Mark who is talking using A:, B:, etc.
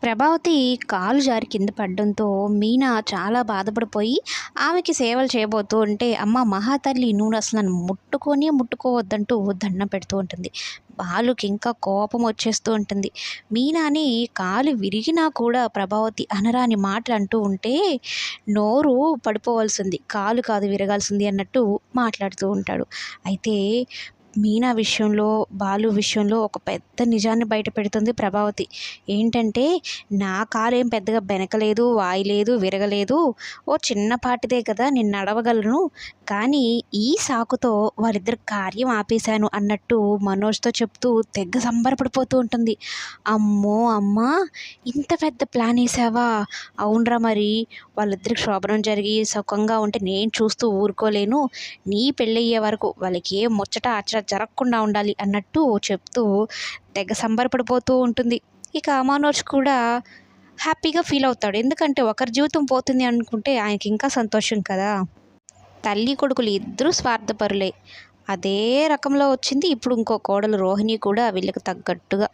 A: ప్రభావతి కాలు జారి కింద పడడంతో మీనా చాలా బాధపడిపోయి ఆమెకి సేవలు చేయబోతూ ఉంటే, అమ్మ మహాతల్లి నువ్వు అసలు నన్ను ముట్టుకొనే ముట్టుకోవద్దంటూ దండం పెడుతూ ఉంటుంది. బాలుకి ఇంకా కోపం వచ్చేస్తూ ఉంటుంది. మీనాని కాలు విరిగినా కూడా ప్రభావతి అనరాని మాటలు అంటూ ఉంటే నోరు పడిపోవాల్సింది, కాలు కాదు విరగాల్సింది అన్నట్టు మాట్లాడుతూ ఉంటాడు. అయితే మీనా విషయంలో, బాలు విషయంలో ఒక పెద్ద నిజాన్ని బయట పెడుతుంది ప్రభావతి. ఏంటంటే, నా కాలేం పెద్దగా బెనకలేదు, వాయలేదు, విరగలేదు. ఓ చిన్నపాటిదే కదా, నేను నడవగలను. కానీ ఈ సాకుతో వాళ్ళిద్దరి కార్యం ఆపేశాను అన్నట్టు మనోజ్‌తో చెప్తూ తెగ సంబరపడిపోతూ ఉంటుంది. అమ్మో! అమ్మా! ఇంత పెద్ద ప్లాన్ ఏసావా? అవునురా మరి. వాళ్ళిద్దరికి శోభనం జరిగి సుఖంగా ఉంటే నేను చూస్తూ ఊరుకోలేను. నీ పెళ్ళయ్యే వరకు వాళ్ళకి ఏ ముచ్చట అచ్చట జరగకుండా ఉండాలి అన్నట్టు చెప్తూ తెగ సంబరపడిపోతూ ఉంటుంది. ఇక మనోజ్ కూడా హ్యాపీగా ఫీల్ అవుతాడు. ఎందుకంటే ఒకరి జీవితం పోతుంది అనుకుంటే ఆయనకి ఇంకా సంతోషం కదా. తల్లి కొడుకులు ఇద్దరూ స్వార్థపరులే. అదే రకంలో వచ్చింది ఇప్పుడు ఇంకో కోడలు రోహిణి కూడా వీళ్ళకి తగ్గట్టుగా.